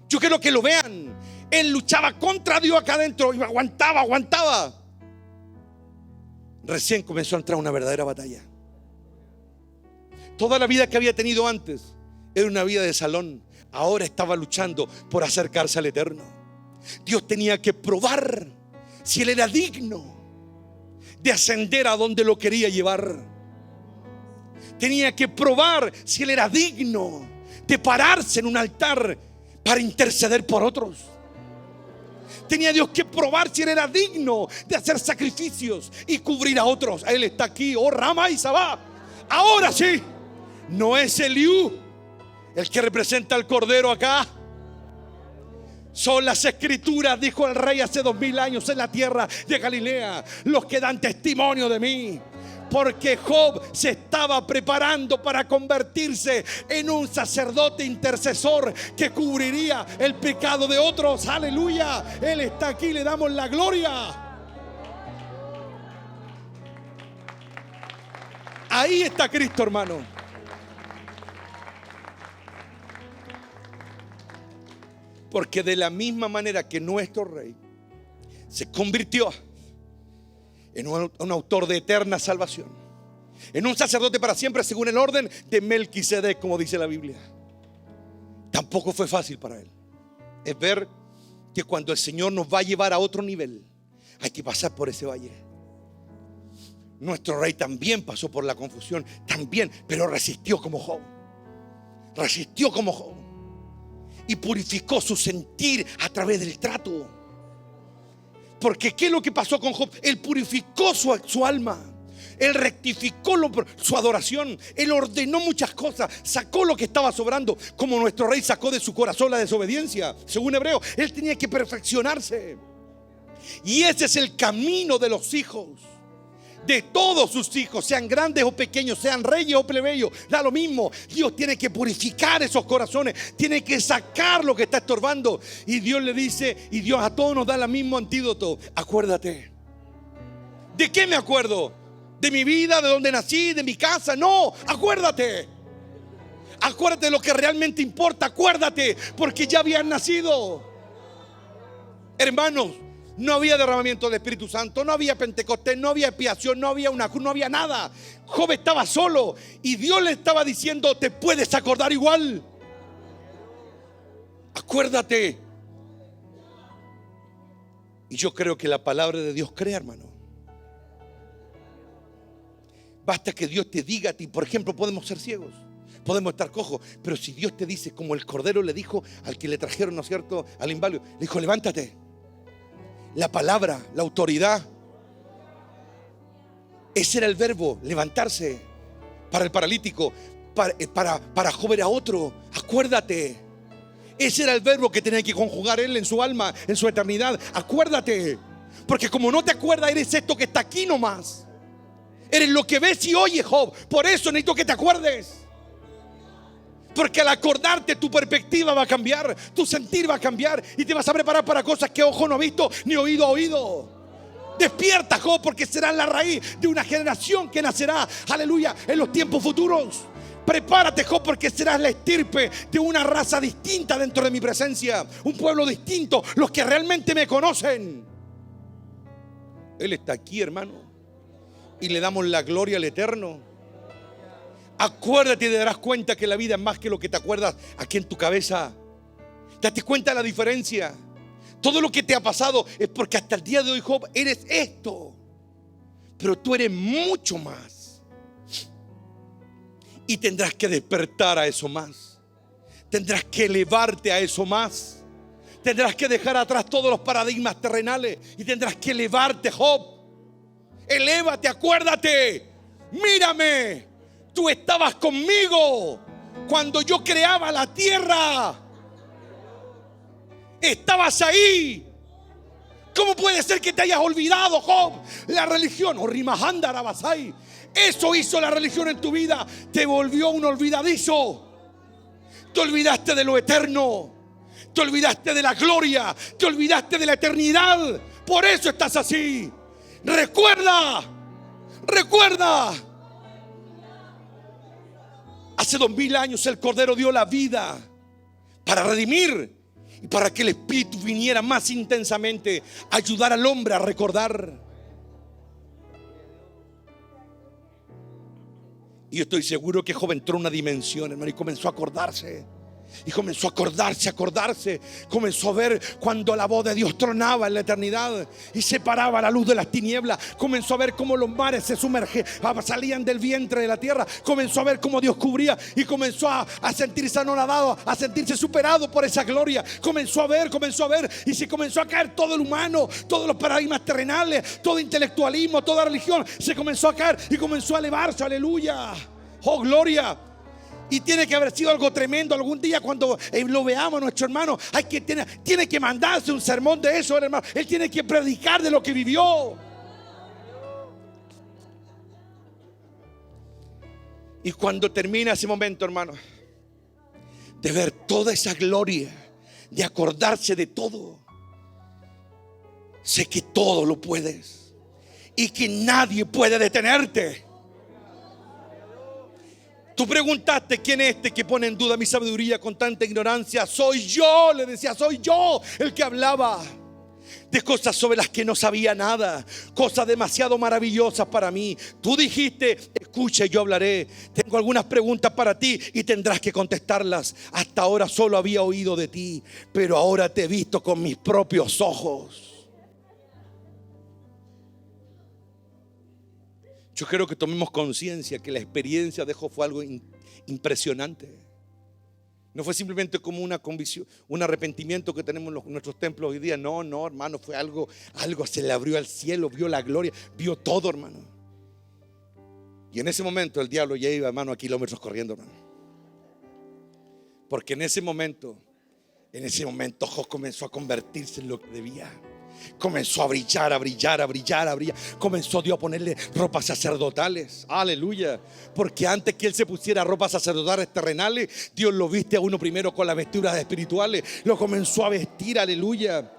Yo quiero que lo vean. Él luchaba contra Dios acá adentro y aguantaba. Recién comenzó a entrar una verdadera batalla. Toda la vida que había tenido antes era una vida de salón. Ahora estaba luchando por acercarse al Eterno. Dios tenía que probar si él era digno de ascender a donde lo quería llevar. Tenía que probar si él era digno de pararse en un altar para interceder por otros. Tenía Dios que probar si él era digno de hacer sacrificios y cubrir a otros. Él está aquí, oh Rama y Sabá. Ahora sí, no es Eliú el que representa al Cordero acá. Son las escrituras, dijo el rey hace 2000 años en la tierra de Galilea, los que dan testimonio de mí. Porque Job se estaba preparando para convertirse en un sacerdote intercesor que cubriría el pecado de otros. Aleluya. Él está aquí, le damos la gloria. Ahí está Cristo, hermano. Porque de la misma manera que nuestro rey se convirtió en un autor de eterna salvación, en un sacerdote para siempre según el orden de Melquisedec, como dice la Biblia, tampoco fue fácil para él. Es ver que cuando el Señor nos va a llevar a otro nivel, hay que pasar por ese valle. Nuestro rey también pasó por la confusión, también, pero resistió como Job. Resistió como Job y purificó su sentir a través del trato. Porque ¿qué es lo que pasó con Job? Él purificó su alma. Él rectificó su adoración. Él ordenó muchas cosas. Sacó lo que estaba sobrando. Como nuestro rey sacó de su corazón la desobediencia. Según Hebreo, él tenía que perfeccionarse. Y ese es el camino de los hijos. De todos sus hijos, sean grandes o pequeños, sean reyes o plebeyos, da lo mismo. Dios tiene que purificar esos corazones, tiene que sacar lo que está estorbando. Y Dios le dice, y Dios a todos nos da el mismo antídoto: acuérdate. ¿De qué me acuerdo? ¿De mi vida? ¿De dónde nací? ¿De mi casa? No, acuérdate. Acuérdate de lo que realmente importa. Acuérdate, porque ya habían nacido. Hermanos, No había derramamiento del Espíritu Santo, no había Pentecostés, no había expiación, no había una cruz, no había nada. Job estaba solo y Dios le estaba diciendo: te puedes acordar igual. Acuérdate. Y yo creo que la palabra de Dios crea, hermano. Basta que Dios te diga a ti. Por ejemplo, podemos ser ciegos, podemos estar cojos, pero si Dios te dice, como el cordero le dijo al que le trajeron, ¿no es cierto?, al inválido, le dijo: levántate. La palabra, la autoridad, ese era el verbo, levantarse. Para el paralítico, para Job era otro: acuérdate. Ese era el verbo que tenía que conjugar él en su alma, en su eternidad. Acuérdate. Porque como no te acuerdas, eres esto que está aquí nomás. Eres lo que ves y oyes, Job. Por eso necesito que te acuerdes. Porque al acordarte, tu perspectiva va a cambiar, tu sentir va a cambiar y te vas a preparar para cosas que ojo no ha visto ni oído ha oído. Despierta, Job, porque serás la raíz de una generación que nacerá, aleluya, en los tiempos futuros. Prepárate, Job, porque serás la estirpe de una raza distinta dentro de mi presencia. Un pueblo distinto, los que realmente me conocen. Él está aquí, hermano, y le damos la gloria al Eterno. Acuérdate y te darás cuenta que la vida es más que lo que te acuerdas aquí en tu cabeza. Date cuenta de la diferencia. Todo lo que te ha pasado es porque hasta el día de hoy, Job, eres esto. Pero tú eres mucho más. Y tendrás que despertar a eso más. Tendrás que elevarte a eso más. Tendrás que dejar atrás todos los paradigmas terrenales. Y tendrás que elevarte, Job. Elévate, acuérdate. Mírame. Tú estabas conmigo cuando yo creaba la tierra. Estabas ahí. ¿Cómo puede ser que te hayas olvidado, Job? La religión, eso hizo la religión en tu vida. Te volvió un olvidadizo. Te olvidaste de lo eterno. Te olvidaste de la gloria. Te olvidaste de la eternidad. Por eso estás así. Recuerda. Hace 2000 años el Cordero dio la vida para redimir y para que el Espíritu viniera más intensamente a ayudar al hombre a recordar. Y yo estoy seguro que Job entró en una dimensión, hermano, y comenzó a acordarse. Y comenzó a acordarse. Comenzó a ver cuando la voz de Dios tronaba en la eternidad y separaba la luz de las tinieblas. Comenzó a ver cómo los mares se sumergían, salían del vientre de la tierra. Comenzó a ver cómo Dios cubría y comenzó a sentirse anonadado, a sentirse superado por esa gloria. Comenzó a ver y se comenzó a caer todo el humano, todos los paradigmas terrenales, todo intelectualismo, toda religión. Se comenzó a caer y comenzó a elevarse. Aleluya. Oh, gloria. Y tiene que haber sido algo tremendo algún día cuando lo veamos, nuestro hermano. Tiene que mandarse un sermón de eso, hermano. Él tiene que predicar de lo que vivió. Y cuando termina ese momento, hermano, de ver toda esa gloria, de acordarse de todo, sé que todo lo puedes y que nadie puede detenerte. Tú preguntaste: ¿quién es este que pone en duda mi sabiduría con tanta ignorancia? Soy yo, le decía, soy yo el que hablaba de cosas sobre las que no sabía nada, cosas demasiado maravillosas para mí. Tú dijiste: escucha, yo hablaré. Tengo algunas preguntas para ti y tendrás que contestarlas. Hasta ahora solo había oído de ti, pero ahora te he visto con mis propios ojos. Yo quiero que tomemos conciencia que la experiencia de Job fue algo impresionante. No fue simplemente como una convicción, un arrepentimiento que tenemos en nuestros templos hoy día. No, hermano, fue algo se le abrió al cielo, vio la gloria, vio todo, hermano. Y en ese momento el diablo ya iba, hermano, a kilómetros corriendo, hermano. Porque en ese momento Job comenzó a convertirse en lo que debía. Comenzó a brillar. Comenzó Dios a ponerle ropas sacerdotales. Aleluya. Porque antes que él se pusiera ropas sacerdotales terrenales, Dios lo viste a uno primero con las vestiduras espirituales. Lo comenzó a vestir, aleluya.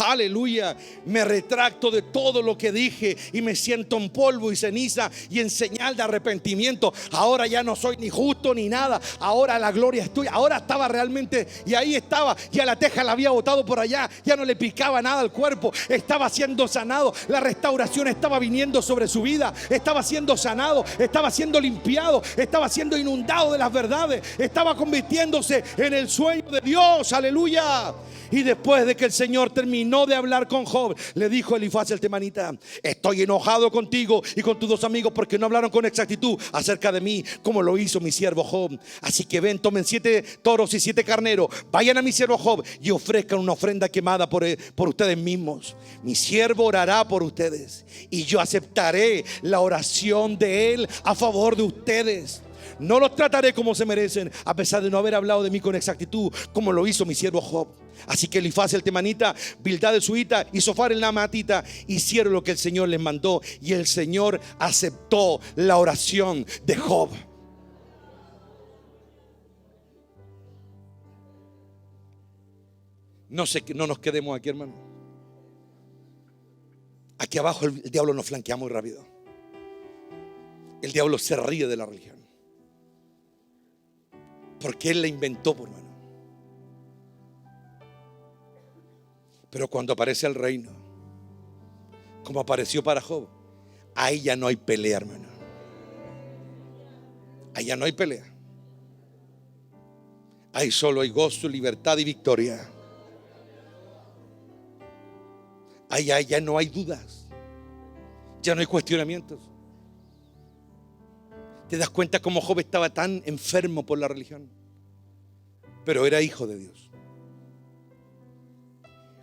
Aleluya. Me retracto de todo lo que dije y me siento en polvo y ceniza y en señal de arrepentimiento. Ahora ya no soy ni justo ni nada. Ahora la gloria es tuya. Ahora estaba realmente, y ahí estaba, ya la teja la había botado por allá, ya no le picaba nada al cuerpo, estaba siendo sanado. La restauración estaba viniendo sobre su vida, estaba siendo sanado, estaba siendo limpiado, estaba siendo inundado de las verdades, estaba convirtiéndose en el sueño de Dios. Aleluya. Y después de que el Señor terminó de hablar con Job, le dijo Elifaz el temanita: estoy enojado contigo y con tus dos amigos porque no hablaron con exactitud acerca de mí, como lo hizo mi siervo Job. Así que ven, tomen 7 toros y 7 carneros, vayan a mi siervo Job y ofrezcan una ofrenda quemada por ustedes mismos. Mi siervo orará por ustedes y yo aceptaré la oración de él a favor de ustedes. No los trataré como se merecen, a pesar de no haber hablado de mí con exactitud, como lo hizo mi siervo Job. Así que Elifaz el temanita, Bildad el suita y Sofar el naamatita hicieron lo que el Señor les mandó, y el Señor aceptó la oración de Job. No nos quedemos aquí, hermano. Aquí abajo el diablo nos flanquea muy rápido. El diablo se ríe de la religión, porque él la inventó, por hermano. Pero cuando aparece el reino, como apareció para Job, ahí ya no hay pelea, hermano. Ahí ya no hay pelea. Ahí solo hay gozo, libertad y victoria. Ahí ya no hay dudas, ya no hay cuestionamientos. ¿Te das cuenta cómo Job estaba tan enfermo por la religión? Pero era hijo de Dios.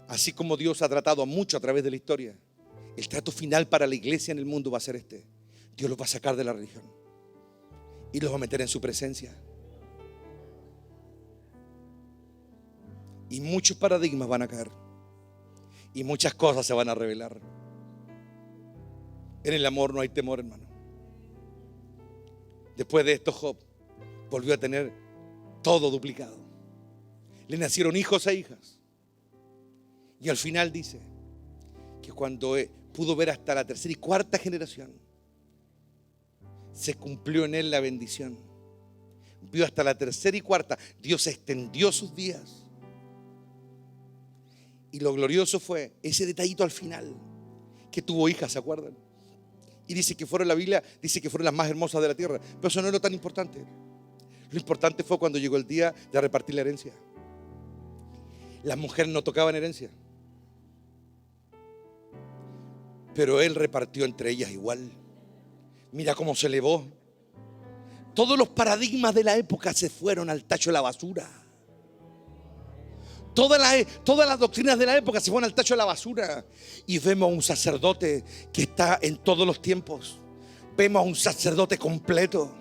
Así como Dios ha tratado a muchos a través de la historia, el trato final para la iglesia en el mundo va a ser este: Dios los va a sacar de la religión y los va a meter en su presencia. Y muchos paradigmas van a caer y muchas cosas se van a revelar. En el amor no hay temor, hermano. Después de esto, Job volvió a tener todo duplicado. Le nacieron hijos e hijas. Y al final dice que cuando pudo ver hasta la 3ª y 4ª generación, se cumplió en él la bendición. Vio hasta la 3ª y 4ª. Dios extendió sus días. Y lo glorioso fue ese detallito al final, que tuvo hijas, ¿se acuerdan? Y dice que fueron, la Biblia dice que fueron las más hermosas de la tierra. Pero eso no es lo tan importante. Lo importante fue cuando llegó el día de repartir la herencia. Las mujeres no tocaban herencia, pero él repartió entre ellas igual. Mira cómo se elevó. Todos los paradigmas de la época se fueron al tacho de la basura. Todas las doctrinas de la época se fueron al tacho de la basura. Y vemos a un sacerdote que está en todos los tiempos. Vemos a un sacerdote completo,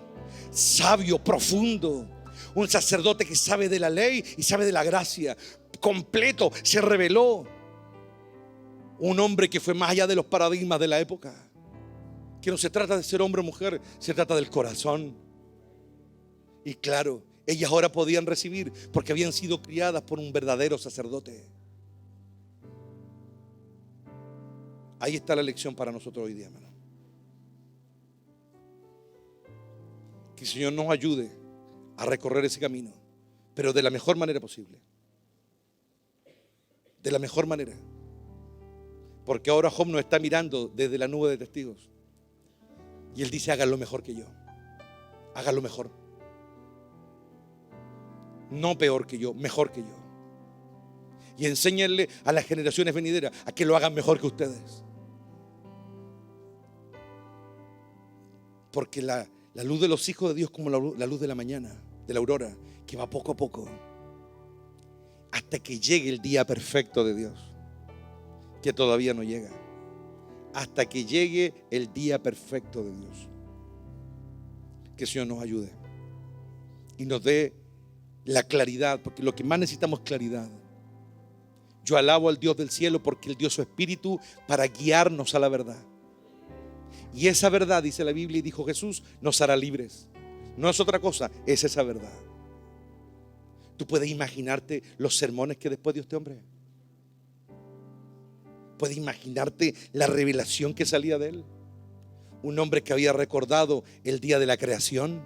sabio, profundo. Un sacerdote que sabe de la ley y sabe de la gracia. Completo, se reveló. Un hombre que fue más allá de los paradigmas de la época. Que no se trata de ser hombre o mujer, se trata del corazón. Y claro, ellas ahora podían recibir porque habían sido criadas por un verdadero sacerdote. Ahí está la lección para nosotros hoy día, hermano. Que el Señor nos ayude a recorrer ese camino, pero de la mejor manera posible. De la mejor manera. Porque ahora Job nos está mirando desde la nube de testigos. Y él dice: háganlo mejor que yo. Háganlo mejor. No peor que yo, mejor que yo. Y enséñenle a las generaciones venideras a que lo hagan mejor que ustedes. Porque la luz de los hijos de Dios es como la luz de la mañana, de la aurora, que va poco a poco, hasta que llegue el día perfecto de Dios, que todavía no llega. Hasta que llegue el día perfecto de Dios. Que el Señor nos ayude y nos dé la claridad, porque lo que más necesitamos es claridad. Yo alabo al Dios del cielo porque Él dio su espíritu para guiarnos a la verdad. Y esa verdad, dice la Biblia y dijo Jesús, nos hará libres. No es otra cosa, es esa verdad. Tú puedes imaginarte los sermones que después dio este hombre. ¿Puedes imaginarte la revelación que salía de él? Un hombre que había recordado el día de la creación.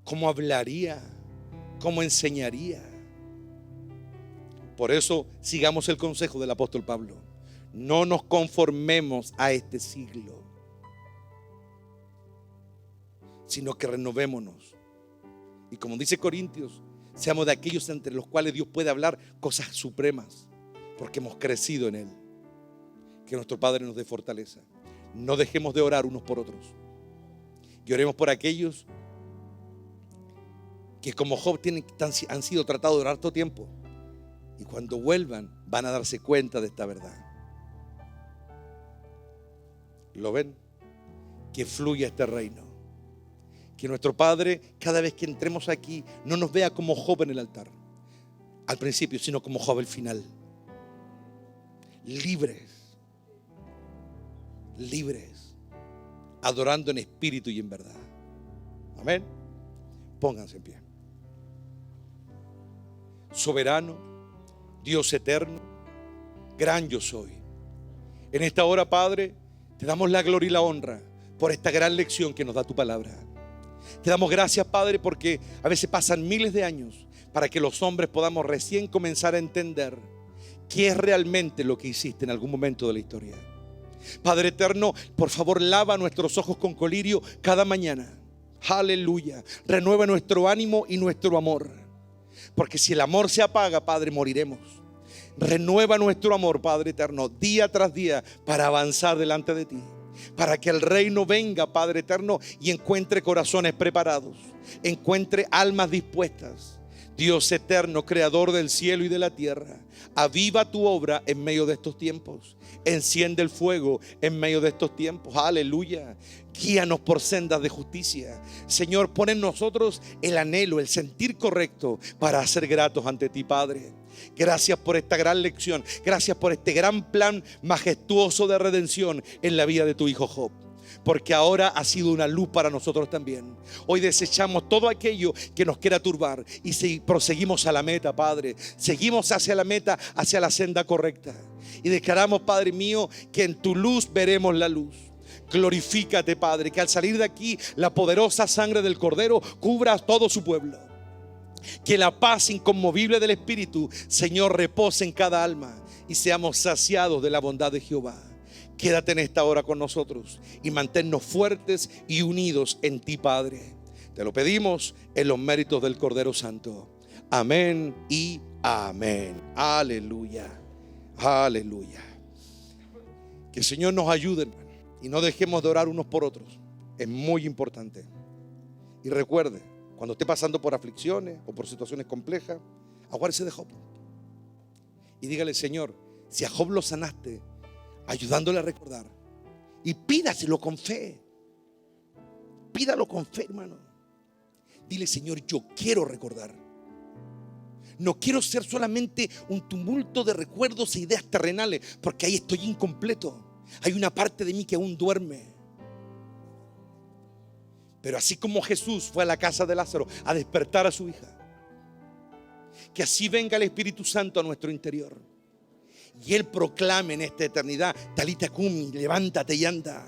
¿Cómo hablaría? ¿Cómo enseñaría? Por eso sigamos el consejo del apóstol Pablo. No nos conformemos a este siglo, sino que renovémonos. Y como dice Corintios, seamos de aquellos entre los cuales Dios puede hablar cosas supremas, porque hemos crecido en Él. Que nuestro Padre nos dé fortaleza. No dejemos de orar unos por otros. Y oremos por aquellos que como Job han sido tratados de harto tiempo. Y cuando vuelvan van a darse cuenta de esta verdad. ¿Lo ven? Que fluya este reino. Que nuestro Padre, cada vez que entremos aquí, no nos vea como Job en el altar al principio, sino como Job al final. Libres, adorando en espíritu y en verdad. Amén. Pónganse en pie. Soberano, Dios eterno, gran yo soy. En esta hora, Padre, te damos la gloria y la honra por esta gran lección que nos da tu palabra. Te damos gracias, Padre, porque a veces pasan miles de años para que los hombres podamos recién comenzar a entender qué es realmente lo que hiciste en algún momento de la historia. Padre eterno, por favor, lava nuestros ojos con colirio cada mañana. Aleluya. Renueva nuestro ánimo y nuestro amor. Porque si el amor se apaga, Padre, moriremos. Renueva nuestro amor, Padre eterno, día tras día para avanzar delante de ti. Para que el reino venga, Padre eterno, y encuentre corazones preparados, encuentre almas dispuestas. Dios eterno, creador del cielo y de la tierra, aviva tu obra en medio de estos tiempos. Enciende el fuego en medio de estos tiempos. Aleluya. Guíanos por sendas de justicia. Señor, pon en nosotros el anhelo, el sentir correcto para ser gratos ante ti, Padre. Gracias por esta gran lección. Gracias por este gran plan majestuoso de redención en la vida de tu hijo Job. Porque ahora ha sido una luz para nosotros también. Hoy desechamos todo aquello que nos quiera turbar y proseguimos a la meta, Padre. Seguimos hacia la meta, hacia la senda correcta. Y declaramos, Padre mío, que en tu luz veremos la luz. Glorifícate, Padre, que al salir de aquí la poderosa sangre del Cordero cubra a todo su pueblo. Que la paz inconmovible del Espíritu, Señor, repose en cada alma y seamos saciados de la bondad de Jehová. Quédate en esta hora con nosotros y manténnos fuertes y unidos en ti, Padre. Te lo pedimos en los méritos del Cordero Santo. Amén y amén. Aleluya. Aleluya. Que el Señor nos ayude, hermano, y no dejemos de orar unos por otros. Es muy importante. Y recuerde, cuando esté pasando por aflicciones o por situaciones complejas, aguárdese de Job y dígale: Señor, si a Job lo sanaste, ayudándole a recordar, y pídaselo con fe. Pídalo con fe, hermano. Dile: Señor, yo quiero recordar. No quiero ser solamente un tumulto de recuerdos e ideas terrenales, porque ahí estoy incompleto. Hay una parte de mí que aún duerme. Pero así como Jesús fue a la casa de Lázaro a despertar a su hija, que así venga el Espíritu Santo a nuestro interior y Él proclame en esta eternidad: Talita cumi, levántate y anda.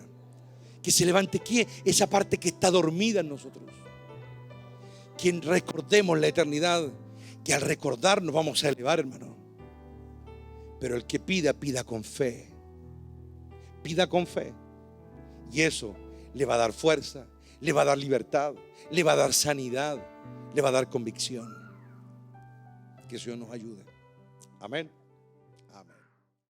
Que se levante, ¿qué? Esa parte que está dormida en nosotros. Que recordemos la eternidad, que al recordar nos vamos a elevar, hermano. Pero el que pida, pida con fe. Pida con fe. Y eso le va a dar fuerza, le va a dar libertad, le va a dar sanidad, le va a dar convicción. Que el Señor nos ayude. Amén.